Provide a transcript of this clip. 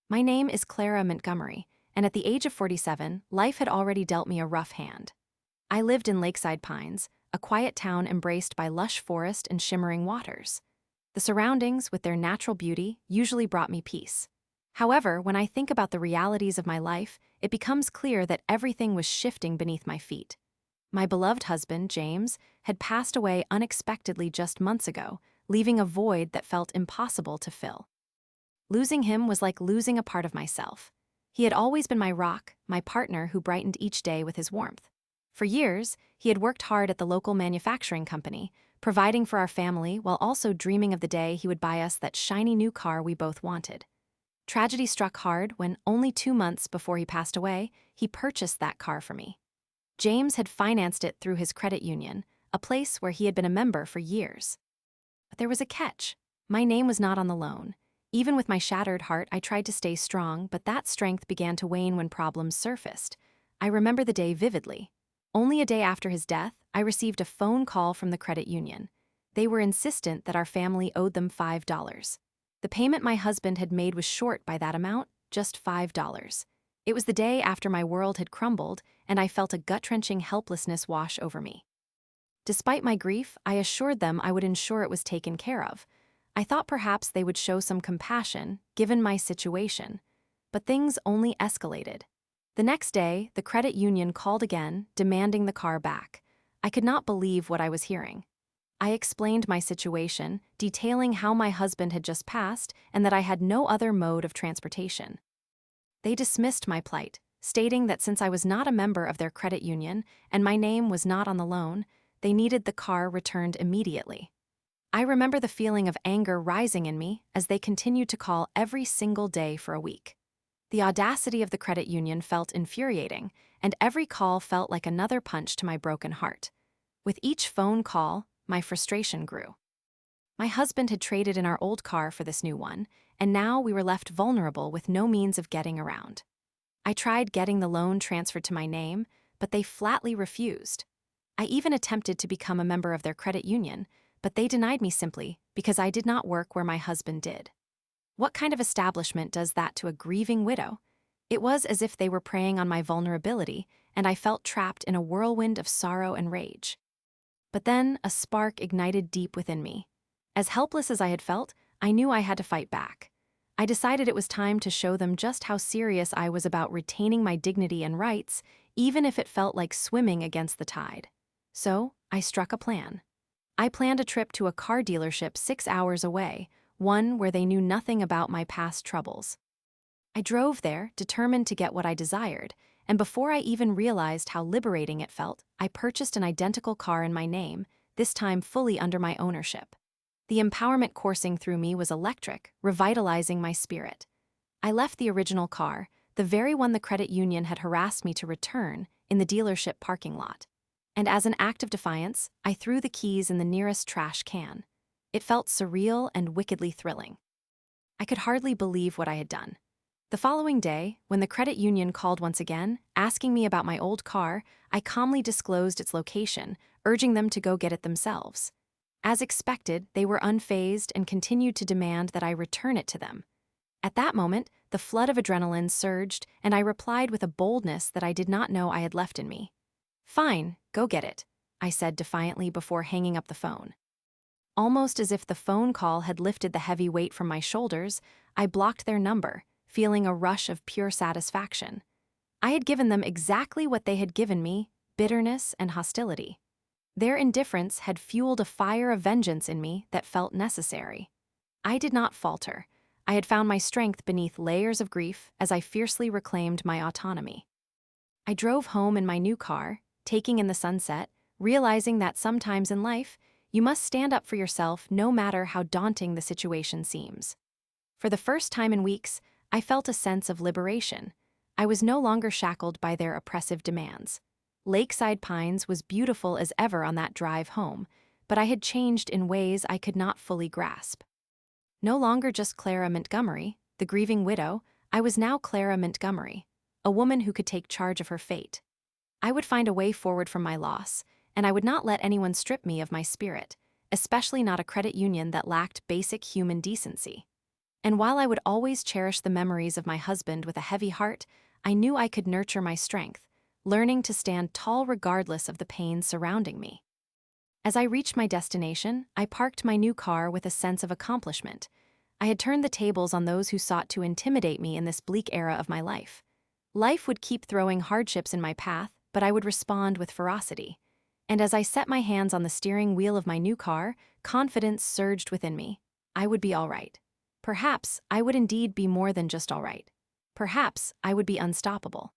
My name is Clara Montgomery, and at the age of 47, life had already dealt me a rough hand. I lived in Lakeside Pines, a quiet town embraced by lush forest and shimmering waters. The surroundings, with their natural beauty, usually brought me peace. However, when I think about the realities of my life, it becomes clear that everything was shifting beneath my feet. My beloved husband, James, had passed away unexpectedly just months ago, leaving a void that felt impossible to fill. Losing him was like losing a part of myself. He had always been my rock, my partner who brightened each day with his warmth. For years, he had worked hard at the local manufacturing company, providing for our family while also dreaming of the day he would buy us that shiny new car we both wanted. Tragedy struck hard when, only 2 months before he passed away, he purchased that car for me. James had financed it through his credit union, a place where he had been a member for years. But there was a catch. My name was not on the loan. Even with my shattered heart, I tried to stay strong, but that strength began to wane when problems surfaced. I remember the day vividly. Only a day after his death, I received a phone call from the credit union. They were insistent that our family owed them $5. The payment my husband had made was short by that amount, just $5. It was the day after my world had crumbled, and I felt a gut-wrenching helplessness wash over me. Despite my grief, I assured them I would ensure it was taken care of. I thought perhaps they would show some compassion, given my situation. But things only escalated. The next day, the credit union called again, demanding the car back. I could not believe what I was hearing. I explained my situation, detailing how my husband had just passed and that I had no other mode of transportation. They dismissed my plight, stating that since I was not a member of their credit union and my name was not on the loan, they needed the car returned immediately. I remember the feeling of anger rising in me as they continued to call every single day for a week. The audacity of the credit union felt infuriating, and every call felt like another punch to my broken heart. With each phone call, my frustration grew. My husband had traded in our old car for this new one, and now we were left vulnerable with no means of getting around. I tried getting the loan transferred to my name, but they flatly refused. I even attempted to become a member of their credit union, but they denied me simply because I did not work where my husband did. What kind of establishment does that to a grieving widow? It was as if they were preying on my vulnerability, and I felt trapped in a whirlwind of sorrow and rage. But then a spark ignited deep within me. As helpless as I had felt, I knew I had to fight back. I decided it was time to show them just how serious I was about retaining my dignity and rights, even if it felt like swimming against the tide. So, I struck a plan. I planned a trip to a car dealership 6 hours away, one where they knew nothing about my past troubles. I drove there, determined to get what I desired, and before I even realized how liberating it felt, I purchased an identical car in my name, this time fully under my ownership. The empowerment coursing through me was electric, revitalizing my spirit. I left the original car, the very one the credit union had harassed me to return, in the dealership parking lot. And as an act of defiance, I threw the keys in the nearest trash can. It felt surreal and wickedly thrilling. I could hardly believe what I had done. The following day, when the credit union called once again, asking me about my old car, I calmly disclosed its location, urging them to go get it themselves. As expected, they were unfazed and continued to demand that I return it to them. At that moment, the flood of adrenaline surged, and I replied with a boldness that I did not know I had left in me. "Fine, go get it," I said defiantly before hanging up the phone. Almost as if the phone call had lifted the heavy weight from my shoulders, I blocked their number, feeling a rush of pure satisfaction. I had given them exactly what they had given me: bitterness and hostility. Their indifference had fueled a fire of vengeance in me that felt necessary. I did not falter. I had found my strength beneath layers of grief as I fiercely reclaimed my autonomy. I drove home in my new car, taking in the sunset, realizing that sometimes in life, you must stand up for yourself no matter how daunting the situation seems. For the first time in weeks, I felt a sense of liberation. I was no longer shackled by their oppressive demands. Lakeside Pines was beautiful as ever on that drive home, but I had changed in ways I could not fully grasp. No longer just Clara Montgomery, the grieving widow, I was now Clara Montgomery, a woman who could take charge of her fate. I would find a way forward from my loss, and I would not let anyone strip me of my spirit, especially not a credit union that lacked basic human decency. And while I would always cherish the memories of my husband with a heavy heart, I knew I could nurture my strength, learning to stand tall regardless of the pain surrounding me. As I reached my destination, I parked my new car with a sense of accomplishment. I had turned the tables on those who sought to intimidate me in this bleak era of my life. Life would keep throwing hardships in my path, but I would respond with ferocity. And as I set my hands on the steering wheel of my new car, confidence surged within me. I would be all right. Perhaps I would indeed be more than just all right. Perhaps I would be unstoppable.